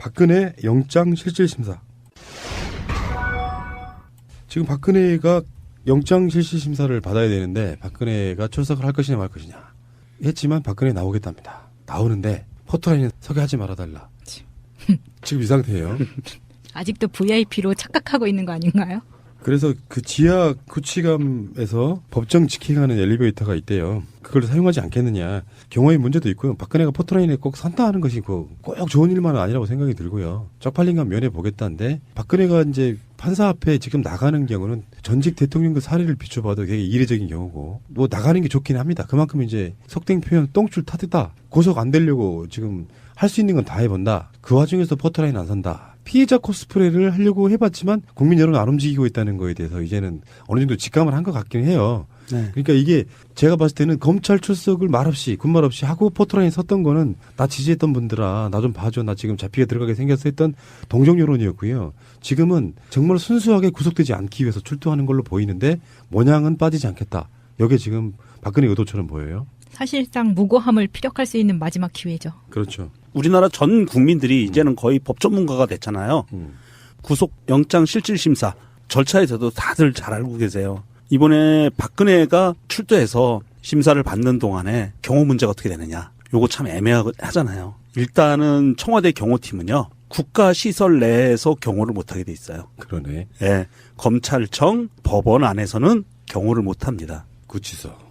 박근혜 영장실질심사. 지금 박근혜가 영장실질심사를 받아야 되는데 박근혜가 출석을 할 것이냐 말 것이냐 했지만 박근혜 나오겠답니다. 나오는데 포토라인에 서게 하지 말아달라. 지금 이 상태예요. 아직도 VIP로 착각하고 있는 거 아닌가요? 그래서 그 지하 구치감에서 법정 지킹하는 엘리베이터가 있대요. 그걸 사용하지 않겠느냐. 경호의 문제도 있고요. 박근혜가 포토라인에 꼭 산다하는 것이 꼭 좋은 일만은 아니라고 생각이 들고요. 쪽팔린 건 면해 보겠다는데 박근혜가 이제 판사 앞에 지금 나가는 경우는 전직 대통령 그 사례를 비춰봐도 되게 이례적인 경우고 뭐 나가는 게 좋긴 합니다. 그만큼 이제 속된 표현 똥줄 타듯다. 고속 안 되려고 지금 할 수 있는 건 다 해본다. 그 와중에서 포토라인 안 산다. 피해자 코스프레를 하려고 해봤지만 국민 여론 안 움직이고 있다는 거에 대해서 이제는 어느 정도 직감을 한 것 같긴 해요. 네. 그러니까 이게 제가 봤을 때는 검찰 출석을 말없이 군말 없이 하고 포토라인에 섰던 거는 나 지지했던 분들아 나 좀 봐줘 나 지금 잡히게 들어가게 생겼어 했던 동정 여론이었고요. 지금은 정말 순수하게 구속되지 않기 위해서 출두하는 걸로 보이는데 모양은 빠지지 않겠다. 이게 지금 박근혜 의도처럼 보여요. 사실상 무고함을 피력할 수 있는 마지막 기회죠. 그렇죠. 우리나라 전 국민들이 이제는 거의 법 전문가가 됐잖아요. 구속 영장 실질심사 절차에서도 다들 잘 알고 계세요. 이번에 박근혜가 출두해서 심사를 받는 동안에 경호 문제가 어떻게 되느냐. 요거 참 애매하잖아요. 일단은 청와대 경호팀은요. 국가시설 내에서 경호를 못하게 돼 있어요. 그러네. 예, 검찰청, 법원 안에서는 경호를 못합니다.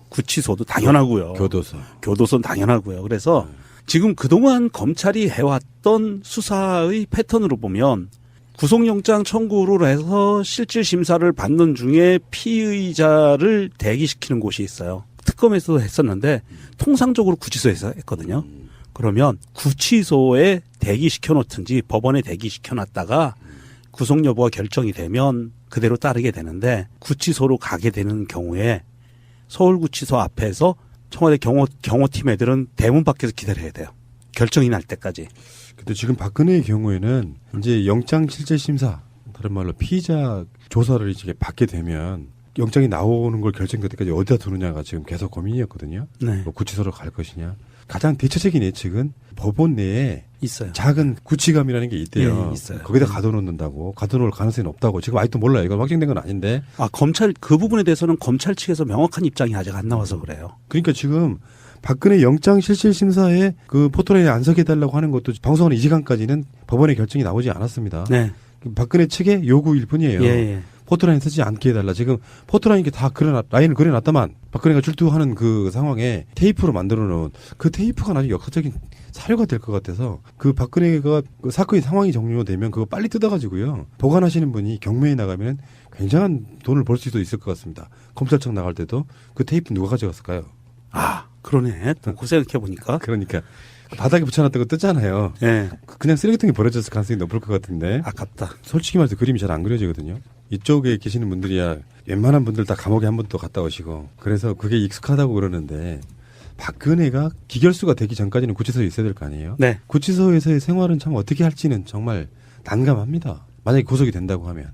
구치소도 당연하고요. 교도소는 당연하고요. 그래서 지금 그동안 검찰이 해왔던 수사의 패턴으로 보면 구속영장 청구를 해서 실질심사를 받는 중에 피의자를 대기시키는 곳이 있어요. 특검에서도 했었는데 통상적으로 구치소에서 했거든요. 그러면 구치소에 대기시켜 놓든지 법원에 대기시켜 놨다가 구속 여부가 결정이 되면 그대로 따르게 되는데 구치소로 가게 되는 경우에 서울구치소 앞에서 청와대 경호팀 애들은 대문 밖에서 기다려야 돼요. 결정이 날 때까지. 근데 지금 박근혜의 경우에는 이제 영장실질심사, 다른 말로 피의자 조사를 이제 받게 되면 영장이 나오는 걸 결정될 때까지 어디다 두느냐가 지금 계속 고민이었거든요. 네. 뭐 구치소로 갈 것이냐. 가장 대체적인 예측은 법원 내에 있어요. 작은 구치감이라는 게 있대요. 네, 있어요. 거기다 가둬놓는다고. 가둬놓을 가능성이 없다고. 지금 아직도 몰라요. 이건 확정된 건 아닌데. 검찰 그 부분에 대해서는 검찰 측에서 명확한 입장이 아직 안 나와서 그래요. 그러니까 지금 박근혜 영장실질심사에 그 포토라인에 안 서게 해달라고 하는 것도 방송하는 이 시간까지는 법원의 결정이 나오지 않았습니다. 네. 박근혜 측의 요구일 뿐이에요. 예. 포토라인 서지 않게 해달라. 지금 포토라인 다 라인을 그려놨다만 박근혜가 출두하는 그 상황에 테이프로 만들어놓은 그 테이프가 나중에 역사적인 사료가 될 것 같아서 그 박근혜가 그 사건의 상황이 종료되면 그거 빨리 뜯어가지고요. 보관하시는 분이 경매에 나가면 굉장한 돈을 벌 수도 있을 것 같습니다. 검찰청 나갈 때도 그 테이프 누가 가져갔을까요? 그러네. 그 생각해보니까. 그러니까 바닥에 붙여놨던 거 뜯잖아요. 예. 그냥 쓰레기통에 버려졌을 가능성이 높을 것 같은데. 아깝다. 솔직히 말해서 그림이 잘 안 그려지거든요. 이쪽에 계시는 분들이야 웬만한 분들 다 감옥에 한 번 또 갔다 오시고 그래서 그게 익숙하다고 그러는데 박근혜가 기결수가 되기 전까지는 구치소에 있어야 될 거 아니에요. 네. 구치소에서의 생활은 참 어떻게 할지는 정말 난감합니다. 만약에 구속이 된다고 하면.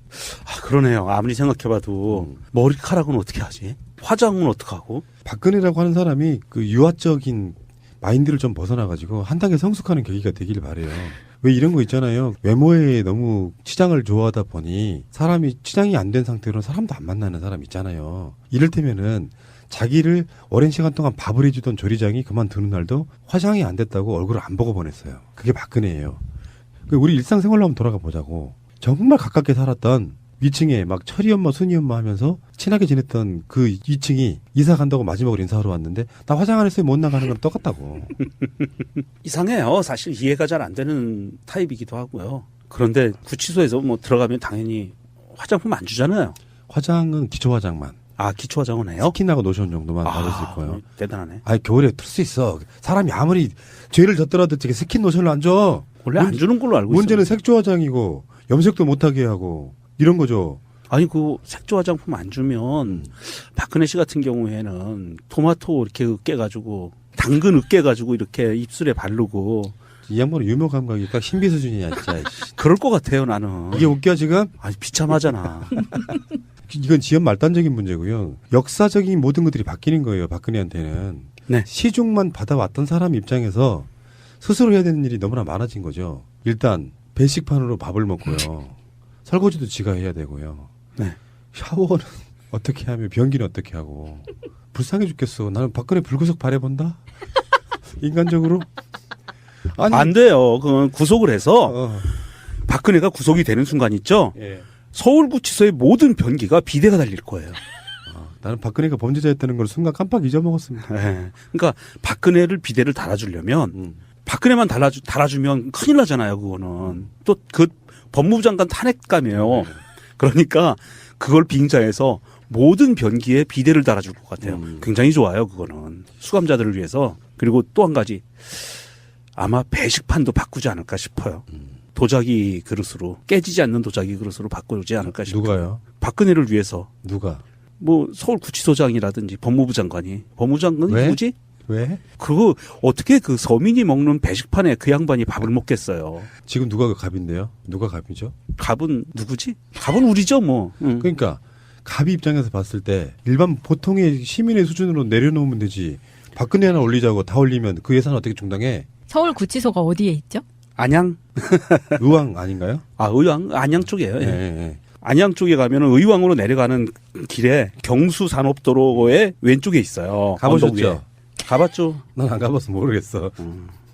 그러네요. 아무리 생각해봐도 머리카락은 어떻게 하지? 화장은 어떻게 하고? 박근혜라고 하는 사람이 그 유아적인 마인드를 좀 벗어나가지고 한 단계 성숙하는 계기가 되길 바래요. 왜 이런 거 있잖아요. 외모에 너무 치장을 좋아하다 보니 사람이 치장이 안 된 상태로는 사람도 안 만나는 사람 있잖아요. 이를테면은 자기를 오랜 시간 동안 밥을 해주던 조리장이 그만두는 날도 화장이 안 됐다고 얼굴을 안 보고 보냈어요. 그게 박근혜예요. 우리 일상생활로 한번 돌아가 보자고. 정말 가깝게 살았던 위층에 막 철이 엄마 순이 엄마 하면서 친하게 지냈던 그 2층이 이사 간다고 마지막으로 인사하러 왔는데 나 화장 안 했어요 못 나가는 건 똑같다고. 이상해요. 사실 이해가 잘 안 되는 타입이기도 하고요. 그런데 구치소에서 뭐 들어가면 당연히 화장품 안 주잖아요. 화장은 기초 화장만. 기초 화장은 해요? 스킨하고 로션 정도만 받을 수 있고요. 대단하네. 겨울에 틀 수 있어. 사람이 아무리 죄를 졌더라도 되게 스킨 로션을 안 줘. 원래 안 주는 걸로 알고 있어요. 문제는 색조 화장이고 염색도 못하게 하고 이런 거죠. 그 색조 화장품 안 주면 박근혜 씨 같은 경우에는 토마토 이렇게 으깨가지고 당근 으깨가지고 이렇게 입술에 바르고 이 양반은 유머 감각이 딱 신비 수준이야 진짜. 그럴 것 같아요 나는. 이게 웃겨 지금? 비참하잖아. 이건 지연 말단적인 문제고요. 역사적인 모든 것들이 바뀌는 거예요. 박근혜한테는. 네. 시중만 받아왔던 사람 입장에서 스스로 해야 되는 일이 너무나 많아진 거죠. 일단 배식판으로 밥을 먹고요. 설거지도 지가 해야 되고요. 네. 샤워는 어떻게 하며 변기는 어떻게 하고. 불쌍해 죽겠어. 나는 박근혜 불구속 바라본다. 인간적으로. 아니, 안 돼요. 그건 구속을 해서 박근혜가 구속이 되는 순간 있죠. 예. 서울구치소의 모든 변기가 비대가 달릴 거예요. 나는 박근혜가 범죄자였다는 걸 순간 깜빡 잊어먹었습니다. 네. 그러니까 박근혜를 비대를 달아주려면 박근혜만 달아주면 큰일 나잖아요. 그거는 또 그 법무부 장관 탄핵감이에요. 그러니까 그걸 빙자해서 모든 변기에 비대를 달아줄 것 같아요. 굉장히 좋아요. 그거는 수감자들을 위해서. 그리고 또 한 가지 아마 배식판도 바꾸지 않을까 싶어요. 도자기 그릇으로 깨지지 않는 도자기 그릇으로 바꾸지 않을까 싶어요. 누가요? 박근혜를 위해서. 누가? 뭐 서울구치소장이라든지 법무부 장관이. 법무부 장관이 왜? 누구지? 왜? 그거 어떻게 그 서민이 먹는 배식판에 그 양반이 밥을 먹겠어요. 지금 누가 그 갑인데요? 누가 갑이죠? 갑은 누구지? 갑은 우리죠 뭐. 응. 그러니까 갑이 입장에서 봤을 때 일반 보통의 시민의 수준으로 내려놓으면 되지. 박근혜 하나 올리자고 다 올리면 그 예산은 어떻게 충당해? 서울구치소가 어디에 있죠? 안양? 의왕 아닌가요? 아 의왕? 안양 쪽이에요. 예. 네. 안양 쪽에 가면은 의왕으로 내려가는 길에 경수산업도로의 왼쪽에 있어요. 언덕 위에. 가보셨죠? 가봤죠. 난 안 가봐서 모르겠어.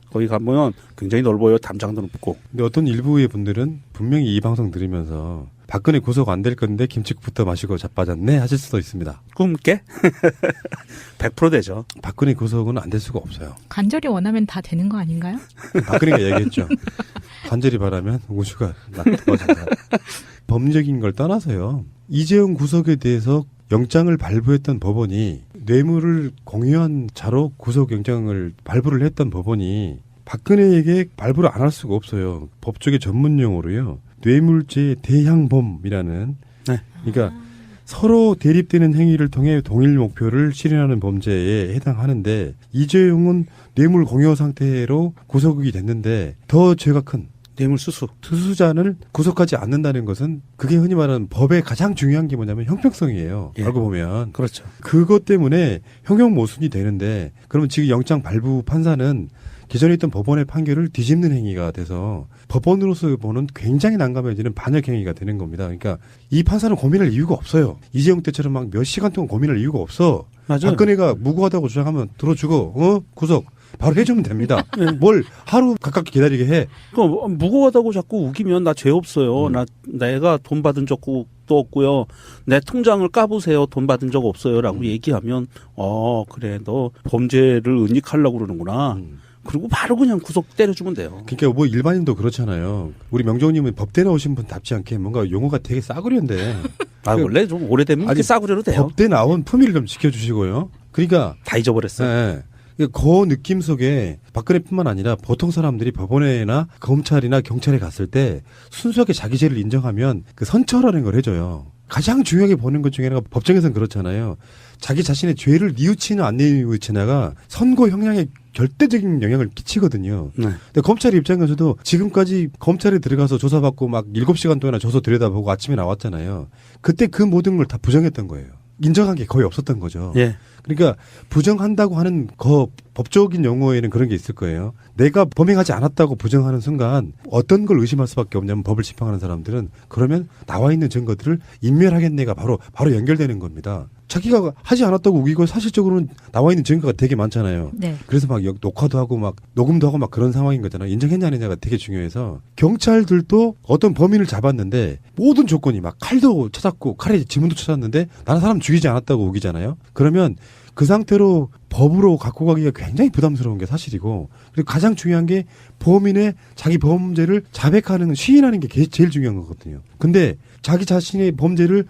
거기 가면 굉장히 넓어요. 담장도 높고. 근데 어떤 일부의 분들은 분명히 이 방송 들으면서 박근혜 구속 안 될 건데 김치국부터 마시고 자빠졌네 하실 수도 있습니다. 꿈깨? 100% 되죠. 박근혜 구속은 안 될 수가 없어요. 간절히 원하면 다 되는 거 아닌가요? 박근혜가 얘기했죠. 간절히 바라면 우주가 더 잘살. 법적인 걸 떠나서요. 이재용 구속에 대해서 영장을 발부했던 법원이 뇌물을 공유한 자로 구속영장을 발부를 했던 법원이 박근혜에게 발부를 안 할 수가 없어요. 법조계 전문 용어로요. 뇌물죄 대향범이라는 네. 그러니까 서로 대립되는 행위를 통해 동일 목표를 실현하는 범죄에 해당하는데 이재용은 뇌물 공여 상태로 구속이 됐는데 더 죄가 큰 뇌물 수수. 투수자를 구속하지 않는다는 것은 그게 흔히 말하는 법의 가장 중요한 게 뭐냐면 형평성이에요. 예. 알고 보면. 그렇죠. 그것 때문에 형용 모순이 되는데 그러면 지금 영장 발부 판사는 기존에 있던 법원의 판결을 뒤집는 행위가 돼서 법원으로서 보는 굉장히 난감해지는 반역 행위가 되는 겁니다. 그러니까 이 판사는 고민할 이유가 없어요. 이재용 때처럼 막 몇 시간 동안 고민할 이유가 없어. 맞아요. 박근혜가 무고하다고 주장하면 들어주고 구속 바로 해주면 됩니다. 뭘 하루 가깝게 기다리게 해. 그러니까 무고하다고 자꾸 우기면 나 죄 없어요. 내가 돈 받은 적도 없고요. 내 통장을 까보세요. 돈 받은 적 없어요라고 얘기하면 그래 너 범죄를 은닉하려고 그러는구나. 그리고 바로 그냥 구속 때려주면 돼요. 그러니까 뭐 일반인도 그렇잖아요. 우리 명정님은 법대 나오신 분답지 않게 뭔가 용어가 되게 싸구려인데. 원래 좀 오래되면 이렇게 싸구려로 돼요. 법대 나온 품위를 좀 지켜주시고요. 그러니까 다 잊어버렸어요. 네. 그 느낌 속에 박근혜뿐만 아니라 보통 사람들이 법원에나 검찰이나 경찰에 갔을 때 순수하게 자기 죄를 인정하면 그 선처라는 걸 해줘요. 가장 중요하게 보는 것 중에 하나가 법정에서는 그렇잖아요. 자기 자신의 죄를 뉘우치나 안 뉘우치나가 선고 형량에 결대적인 영향을 끼치거든요. 네. 근데 검찰 입장에서도 지금까지 검찰에 들어가서 조사받고 막 7시간 동안이나 조서 들여다보고 아침에 나왔잖아요. 그때 그 모든 걸 다 부정했던 거예요. 인정한 게 거의 없었던 거죠. 예. 그러니까 부정한다고 하는 법적인 용어에는 그런 게 있을 거예요. 내가 범행하지 않았다고 부정하는 순간 어떤 걸 의심할 수밖에 없냐면 법을 집행하는 사람들은 그러면 나와 있는 증거들을 인멸하겠네가 바로 연결되는 겁니다. 자기가 하지 않았다고 우기고 사실적으로는 나와 있는 증거가 되게 많잖아요. 네. 그래서 막 녹화도 하고 막 녹음도 하고 막 그런 상황인 거잖아요. 인정했냐 안 했냐가 되게 중요해서 경찰들도 어떤 범인을 잡았는데 모든 조건이 막 칼도 찾았고 칼에 지문도 찾았는데 나는 사람 죽이지 않았다고 우기잖아요. 그러면 그 상태로 법으로 갖고 가기가 굉장히 부담스러운 게 사실이고 그리고 가장 중요한 게 범인의 자기 범죄를 자백하는 시인하는 게 제일 중요한 거거든요. 근데 자기 자신의 범죄를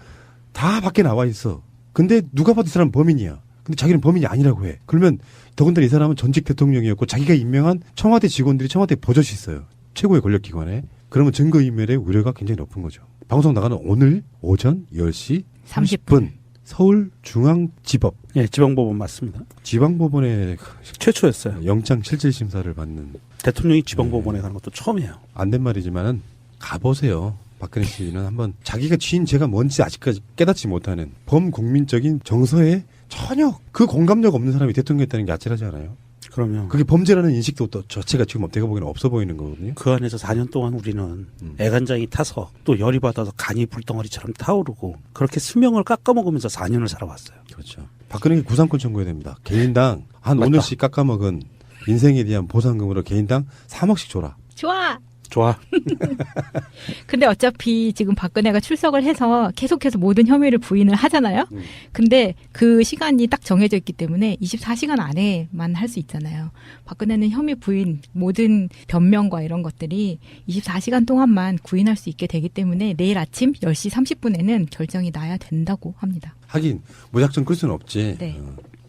다 밖에 나와 있어. 근데 누가 봐도 이 사람은 범인이야. 근데 자기는 범인이 아니라고 해. 그러면 더군다나 이 사람은 전직 대통령이었고 자기가 임명한 청와대 직원들이 청와대에 버젓이 있어요. 최고의 권력기관에. 그러면 증거인멸의 우려가 굉장히 높은 거죠. 방송 나가는 오늘 오전 10시 30분 서울중앙지법. 예, 지방법원 맞습니다. 지방법원에 최초였어요. 영장 실질심사를 받는. 대통령이 지방법원에 가는 것도 처음이에요. 안 된 말이지만은 가보세요. 박근혜 씨는 한번 자기가 지은 죄가 뭔지 아직까지 깨닫지 못하는 범국민적인 정서에 전혀 그 공감력 없는 사람이 대통령이었다는 게 아찔하지 않아요? 그러면 그게 범죄라는 인식도 또 자체가 지금 내가 보기에는 없어 보이는 거거든요. 그 안에서 4년 동안 우리는 애간장이 타서 또 열이 받아서 간이 불덩어리처럼 타오르고 그렇게 수명을 깎아먹으면서 4년을 살아왔어요. 그렇죠. 박근혜가 구상권 청구해야 됩니다. 개인당 한 맞다. 5년씩 깎아먹은 인생에 대한 보상금으로 개인당 3억씩 줘라. 좋아. 좋아. 근데 어차피 지금 박근혜가 출석을 해서 계속해서 모든 혐의를 부인을 하잖아요. 근데 그 시간이 딱 정해져 있기 때문에 24시간 안에만 할 수 있잖아요. 박근혜는 혐의 부인, 모든 변명과 이런 것들이 24시간 동안만 구인할 수 있게 되기 때문에 내일 아침 10시 30분에는 결정이 나야 된다고 합니다. 하긴 무작정 끌 수는 없지. 네.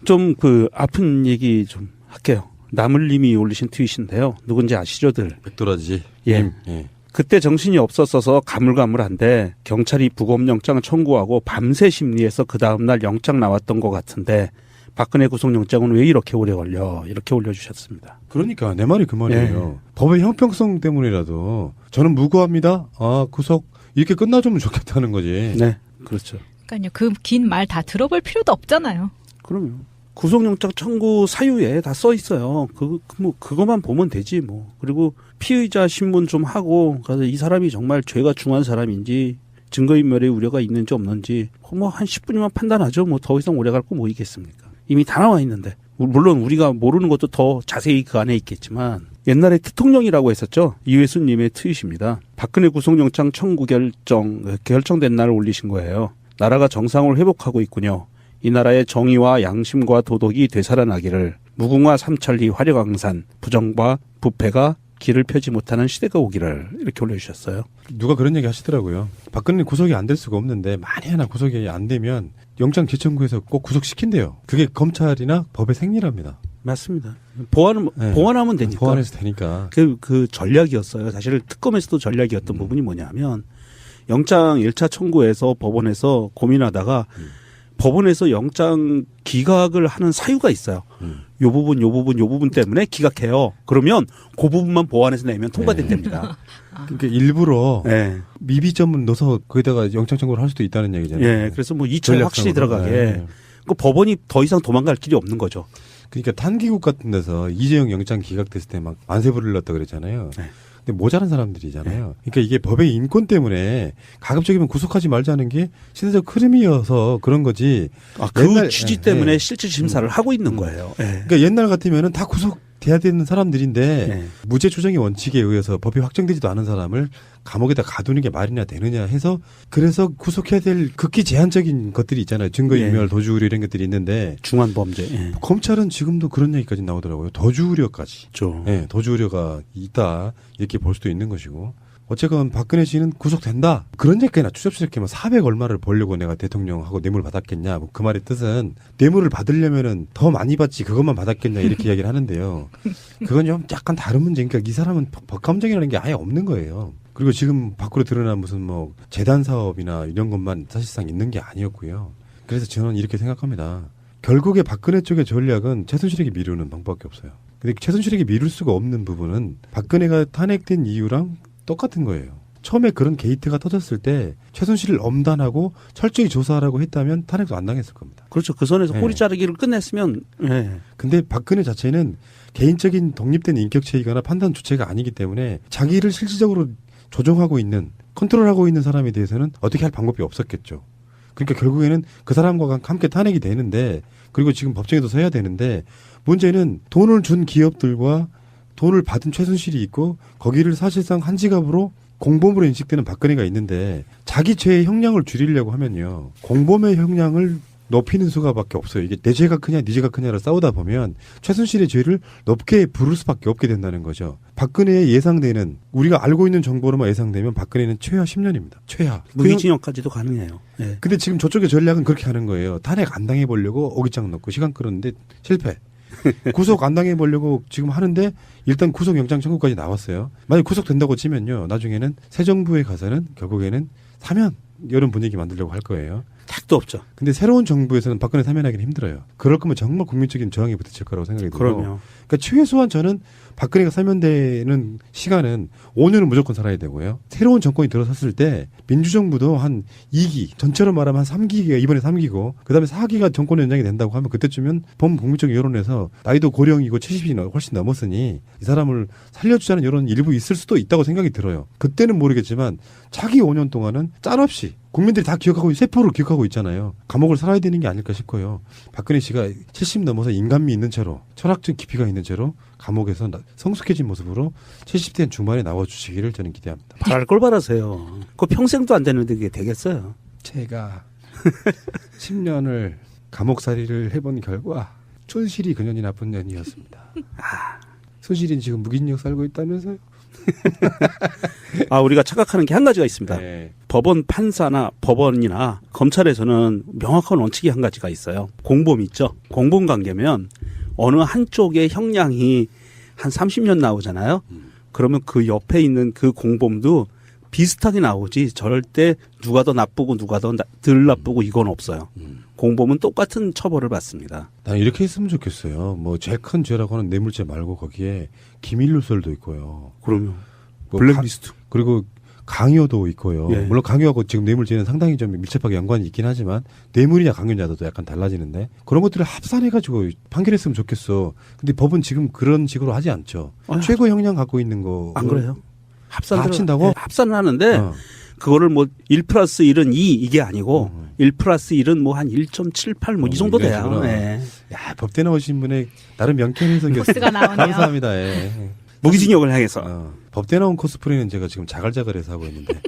좀 그 아픈 얘기 좀 할게요. 나물님이 올리신 트윗인데요. 누군지 아시죠들? 백도라지. 예. 예. 그때 정신이 없었어서 가물가물한데 경찰이 부검영장 청구하고 밤새 심리해서 그 다음날 영장 나왔던 것 같은데 박근혜 구속영장은 왜 이렇게 오래 걸려? 이렇게 올려주셨습니다. 그러니까 내 말이 그 말이에요. 법의 형평성 때문이라도 저는 무고합니다. 구속 이렇게 끝나주면 좋겠다는 거지. 네, 그렇죠. 그러니까요. 그 긴 말 다 들어볼 필요도 없잖아요. 그럼요. 구속영장 청구 사유에 다 써 있어요. 그거만 보면 되지 뭐. 그리고 피의자 신문 좀 하고 가서 이 사람이 정말 죄가 중한 사람인지 증거인멸의 우려가 있는지 없는지 뭐 한 10분이면 판단하죠. 뭐 더 이상 오래 갈 거 뭐 있겠습니까? 이미 다 나와 있는데. 물론 우리가 모르는 것도 더 자세히 그 안에 있겠지만 옛날에 대통령이라고 했었죠. 이회수님의 트윗입니다. 박근혜 구속영장 청구 결정된 날을 올리신 거예요. 나라가 정상을 회복하고 있군요. 이 나라의 정의와 양심과 도덕이 되살아나기를 무궁화 삼천리 화려강산 부정과 부패가 길을 펴지 못하는 시대가 오기를 이렇게 올려주셨어요. 누가 그런 얘기 하시더라고요. 박근혜 구속이 안 될 수가 없는데 만에 하나 구속이 안 되면 영장 재청구해서 꼭 구속시킨대요. 그게 검찰이나 법의 생리랍니다. 맞습니다. 보완하면 되니까. 보완해서 되니까. 그 전략이었어요. 사실 특검에서도 전략이었던 부분이 뭐냐면 영장 1차 청구해서 법원에서 고민하다가 법원에서 영장 기각을 하는 사유가 있어요. 요 부분 때문에 기각해요. 그러면 그 부분만 보완해서 내면 통과된답니다. 그러니까 일부러 네. 미비점을 넣어서 거기다가 영장 청구를 할 수도 있다는 얘기잖아요. 예, 그래서 뭐 2차 확실히 들어가게. 네. 그 법원이 더 이상 도망갈 길이 없는 거죠. 그러니까 탄기국 같은 데서 이재용 영장 기각됐을 때 막 만세 부르렀다 그랬잖아요. 네. 근데 모자란 사람들이잖아요. 그러니까 이게 법의 인권 때문에 가급적이면 구속하지 말자는 게 시대적 흐름이어서 그런 거지. 그 취지 때문에 실질 심사를 하고 있는 거예요. 그러니까 옛날 같으면은 다 구속돼야 되는 사람들인데 네. 무죄 추정의 원칙에 의해서 법이 확정되지도 않은 사람을 감옥에다 가두는 게 말이나 되느냐 해서 그래서 구속해야 될 극히 제한적인 것들이 있잖아요. 증거인멸, 도주우려 이런 것들이 있는데 중한 범죄. 검찰은 지금도 그런 얘기까지 나오더라고요. 도주우려까지. 그렇죠. 네, 도주우려가 있다 이렇게 볼 수도 있는 것이고. 어쨌건 박근혜 씨는 구속된다. 그런 얘기나 추잡스럽게 400 얼마를 벌려고 내가 대통령하고 뇌물 받았겠냐. 그 말의 뜻은 뇌물을 받으려면은 더 많이 받지 그것만 받았겠냐 이렇게 이야기를 하는데요. 그건 좀 약간 다른 문제니까 이 사람은 법감정이라는 게 아예 없는 거예요. 그리고 지금 밖으로 드러난 무슨 뭐 재단 사업이나 이런 것만 사실상 있는 게 아니었고요. 그래서 저는 이렇게 생각합니다. 결국에 박근혜 쪽의 전략은 최순실에게 미루는 방법밖에 없어요. 근데 최순실에게 미룰 수가 없는 부분은 박근혜가 탄핵된 이유랑 똑같은 거예요. 처음에 그런 게이트가 터졌을 때 최순실을 엄단하고 철저히 조사하라고 했다면 탄핵도 안 당했을 겁니다. 그렇죠. 그 선에서 꼬리 자르기를 끝냈으면. 근데 박근혜 자체는 개인적인 독립된 인격체이거나 판단 주체가 아니기 때문에 자기를 실질적으로 조종하고 있는, 컨트롤하고 있는 사람에 대해서는 어떻게 할 방법이 없었겠죠. 그러니까 결국에는 그 사람과 함께 탄핵이 되는데, 그리고 지금 법정에도 서야 되는데, 문제는 돈을 준 기업들과 돈을 받은 최순실이 있고 거기를 사실상 한 지갑으로 공범으로 인식되는 박근혜가 있는데 자기 죄의 형량을 줄이려고 하면요. 공범의 형량을 높이는 수가밖에 없어요. 이게 내 죄가 크냐 네 죄가 크냐를 싸우다 보면 최순실의 죄를 높게 부를 수밖에 없게 된다는 거죠. 박근혜의 예상되는 우리가 알고 있는 정보로만 예상되면 박근혜는 최하 10년입니다. 최하. 무기징역까지도 가능해요. 네. 근데 지금 저쪽의 전략은 그렇게 하는 거예요. 탄핵 안 당해보려고 어깃장 넣고 시간 끌었는데 실패. 구속 안 당해보려고 지금 하는데 일단 구속영장 청구까지 나왔어요. 만약 구속된다고 치면요. 나중에는 새 정부에 가서는 결국에는 사면 이런 분위기 만들려고 할 거예요. 다 아직도 없죠. 근데 새로운 정부에서는 박근혜 사면하기는 힘들어요. 그럴 거면 정말 국민적인 저항이 부딪힐 거라고 생각이 들고. 그럼요. 그러니까 최소한 저는 박근혜가 사면되는 시간은 5년은 무조건 살아야 되고요. 새로운 정권이 들어섰을 때 민주정부도 한 2기, 전체로 말하면 한 3기가 이번에 3기고 그다음에 4기가 정권 연장이 된다고 하면 그때쯤은 범국민적 여론에서 나이도 고령이고 70이 훨씬 넘었으니 이 사람을 살려주자는 여론이 일부 있을 수도 있다고 생각이 들어요. 그때는 모르겠지만 차기 5년 동안은 짤없이 국민들이 다 기억하고 세포로 기억하고 있잖아요. 감옥을 살아야 되는 게 아닐까 싶고요. 박근혜 씨가 70 넘어서 인간미 있는 채로 철학적 깊이가 있는 채로 감옥에서 성숙해진 모습으로 70대 중반에 나와주시기를 저는 기대합니다. 잘 꼴바라세요. 그거 평생도 안 되는데 그게 되겠어요. 제가 10년을 감옥살이를 해본 결과 촌실이 그년이 나쁜 년이었습니다. 손실이 지금 무기징역 살고 있다면서요? 우리가 착각하는 게 한 가지가 있습니다. 네. 법원 판사나 법원이나 검찰에서는 명확한 원칙이 한 가지가 있어요. 공범 있죠. 공범 관계면 어느 한쪽의 형량이 한 30년 나오잖아요. 그러면 그 옆에 있는 그 공범도 비슷하게 나오지 절대 누가 더 나쁘고 누가 더 덜 나쁘고 이건 없어요. 공범은 똑같은 처벌을 받습니다. 난 이렇게 했으면 좋겠어요. 뭐 제일 큰 죄라고 하는 뇌물죄 말고 거기에 기밀누설도 있고요. 그러면 뭐 블랙리스트. 그리고 강요도 있고요. 예. 물론 강요하고 지금 뇌물죄는 상당히 좀 밀접하게 연관이 있긴 하지만 뇌물이냐 강요냐도 약간 달라지는데 그런 것들을 합산해가지고 판결했으면 좋겠어. 근데 법은 지금 그런 식으로 하지 않죠. 최고 형량 갖고 있는 거. 안 그래요? 합친다고? 네, 합산을 하는데 그거를 뭐 1+1은 2 이게 아니고 1+1은 뭐 한 1.78 뭐 이 정도 이런 돼요. 식으로. 네. 야, 법대 나오신 분의 나름 명쾌한 해석이었어요. 코스가 나오네요. 감사합니다. 예. 무기징역을 향해서. 법대 나온 코스프레는 제가 지금 자갈자갈해서 하고 있는데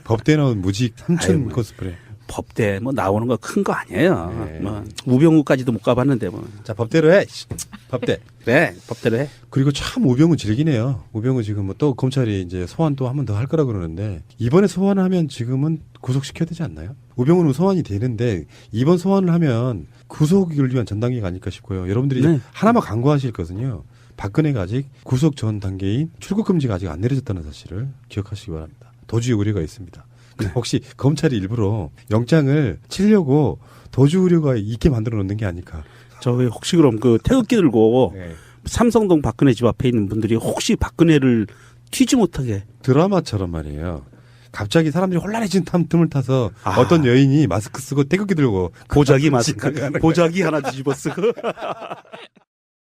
법대 나온 무직 삼촌 코스프레. 법대 뭐 나오는 거 큰 거 아니에요. 네. 뭐 우병우까지도 못 가봤는데 뭐. 자, 법대로 해. 법대. 네, 법대로 해. 그리고 참 우병우 즐기네요. 우병우 지금 뭐 또 검찰이 이제 소환 또 한 번 더 할 거라 그러는데 이번에 소환하면 지금은 구속시켜야 되지 않나요? 우병우는 소환이 되는데 이번 소환을 하면 구속을 위한 전 단계가 아닐까 싶고요. 여러분들이 네. 하나만 간과하실 것은요. 박근혜가 아직 구속 전 단계인 출국 금지가 아직 안 내려졌다는 사실을 기억하시기 바랍니다. 도주의 우려가 있습니다. 혹시 검찰이 일부러 영장을 치려고 도주 우려가 있게 만들어 놓는 게 아닐까? 저기 혹시 그럼 그 태극기 들고 네. 삼성동 박근혜 집 앞에 있는 분들이 혹시 박근혜를 튀지 못하게 드라마처럼 말이에요. 갑자기 사람들이 혼란해진 틈을 타서 어떤 여인이 마스크 쓰고 태극기 들고 보자기 마스크 보자기 하나 뒤집어 쓰고